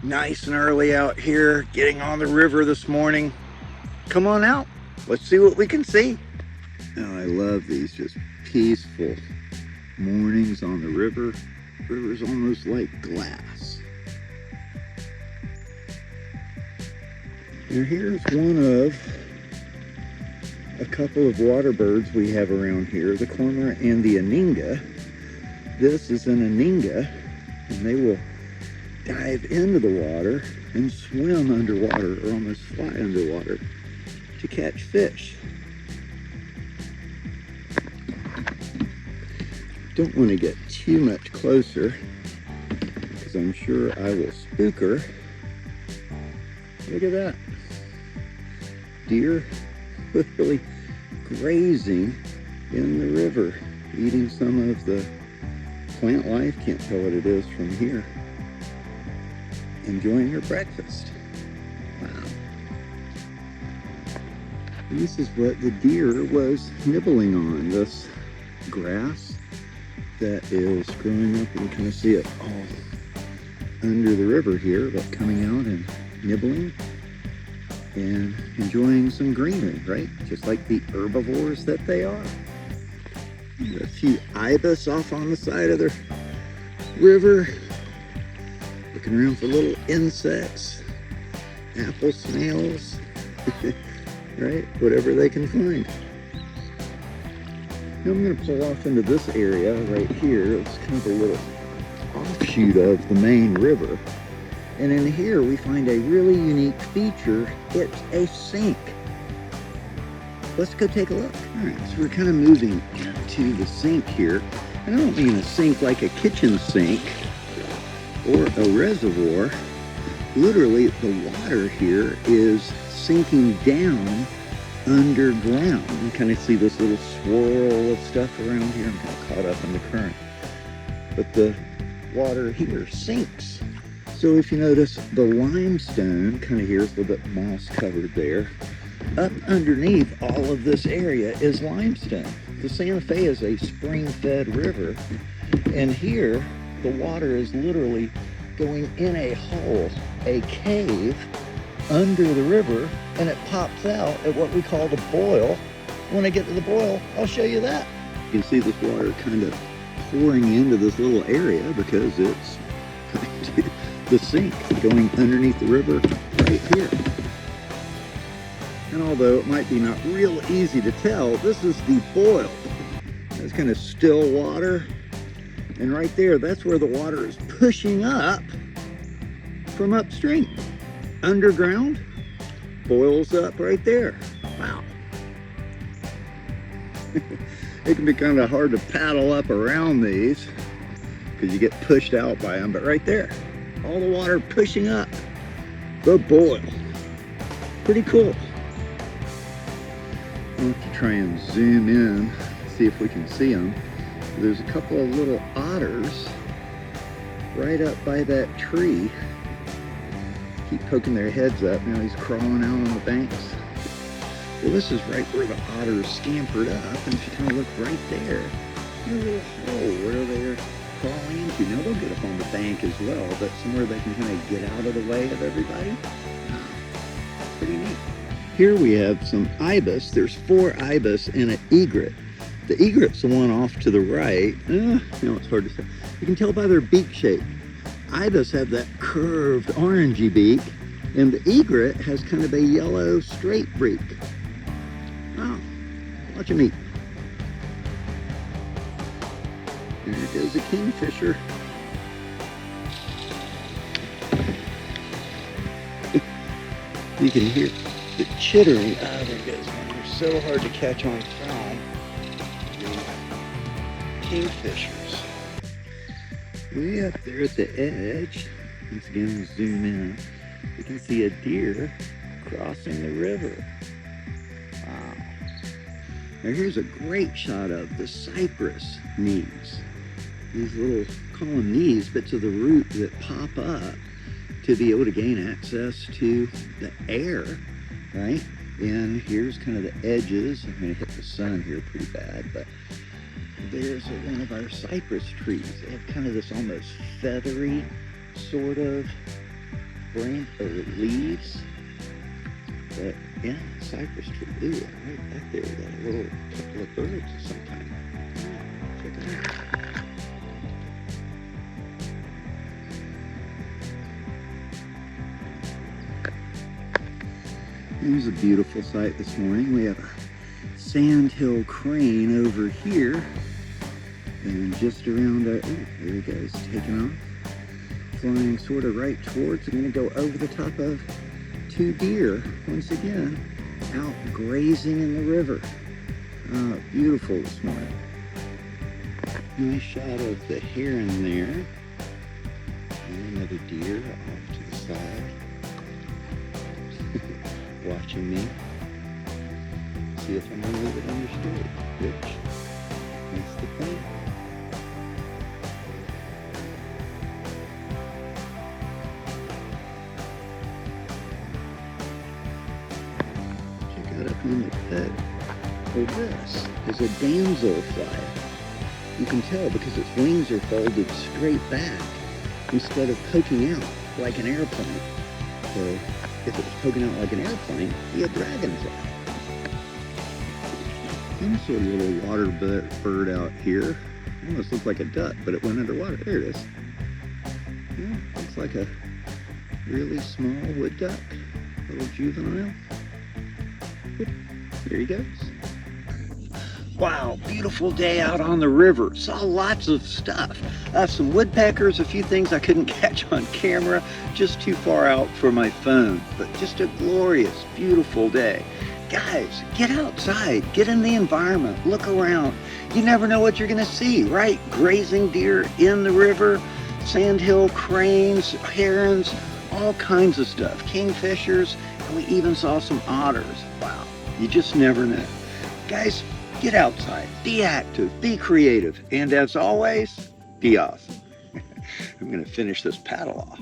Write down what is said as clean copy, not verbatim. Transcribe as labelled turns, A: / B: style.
A: Nice and early out here, getting on the river this morning. Come on out, let's see what we can see. Oh, I love these just peaceful mornings on the river. The river's almost like glass. Now here's one of a couple of water birds we have around here, the cormorant and the aninga. This is an aninga, and they will dive into the water and swim underwater or almost fly underwater to catch fish. Don't want to get too much closer because I'm sure I will spook her. Look at that. Deer literally grazing in the river, eating some of the plant life. Can't tell what it is from here. Enjoying her breakfast. Wow. And this is what the deer was nibbling on, this grass that is growing up. You can kind of see it all under the river here, but coming out and nibbling and enjoying some greenery, right? Just like the herbivores that they are. A few ibis off on the side of the river, looking around for little insects, apple snails, right? Whatever they can find. Now I'm going to pull off into this area right here. It's kind of a little offshoot of the main river. And in here we find a really unique feature. It's a sink. Let's go take a look. All right, so we're kind of moving into the sink here. And I don't mean a sink like a kitchen sink or a reservoir. Literally, the water here is sinking down underground. You kind of see this little swirl of stuff around here. I'm kind of caught up in the current. But the water here sinks. So if you notice, the limestone kind of here is a little bit moss covered there. Up underneath all of this area is limestone. The Santa Fe is a spring-fed river, and here the water is literally going in a hole, a cave under the river, and it pops out at what we call the boil. When I get to the boil, I'll show you that. You can see this water kind of pouring into this little area because it's the sink going underneath the river right here. And although it might be not real easy to tell, this is the boil. It's kind of still water. And right there, that's where the water is pushing up from upstream. Underground, boils up right there. Wow. It can be kind of hard to paddle up around these because you get pushed out by them, but right there, all the water pushing up, the boil. Pretty cool. I'll have to try and zoom in, see if we can see them. There's a couple of little otters right up by that tree. Keep poking their heads up. Now he's crawling out on the banks. Well, this is right where the otters scampered up, and if you kind of look right there, there's a little hole where they're crawling into. Now they'll get up on the bank as well, but somewhere they can kind of get out of the way of everybody. Pretty neat. Here we have some ibis. There's 4 ibis and an egret. The egret's the one off to the right. It's hard to say. You can tell by their beak shape. Ibis have that curved orangey beak, and the egret has kind of a yellow straight beak. Wow, watch him eat. There goes a kingfisher. You can hear the chittering. Ah, there goes one. They're so hard to catch on film. Kingfishers. Way up there at the edge, once again we zoom in, you can see a deer crossing the river. Wow. Now here's a great shot of the cypress knees. These little, call them knees, bits of the root that pop up to be able to gain access to the air, right? And here's kind of the edges. I'm gonna hit the sun here pretty bad, but there's one of our cypress trees. They have kind of this almost feathery sort of branch or leaves. But yeah, cypress tree. Ooh, right back there, we got a little couple of birds of some kind. Check it out. Here's a beautiful sight this morning. We have a sandhill crane over here, and just around our, oh, there he goes, taking off, flying sort of right towards. I'm going to go over the top of two deer once again, out grazing in the river. Beautiful this morning. Nice shot of the heron there, and another deer off to the side. Watching me. See if I'm a little bit understood. Which that's the thing. Check out up on the bed. Well, this is a damselfly. You can tell because its wings are folded straight back instead of poking out like an airplane. So if it was poking out like an airplane, it'd be a dragonfly. Some sort of little water bird out here. Almost looks like a duck, but it went underwater. There it is. Yeah, looks like a really small wood duck. Little juvenile. Whoop, there he goes. Wow, beautiful day out on the river. Saw lots of stuff. Some woodpeckers, a few things I couldn't catch on camera, just too far out for my phone. But just a glorious, beautiful day. Guys, get outside, get in the environment, look around. You never know what you're gonna see, right? Grazing deer in the river, sandhill cranes, herons, all kinds of stuff. Kingfishers, and we even saw some otters. Wow, you just never know. Guys, get outside, be active, be creative, and as always, be awesome. I'm gonna finish this paddle off.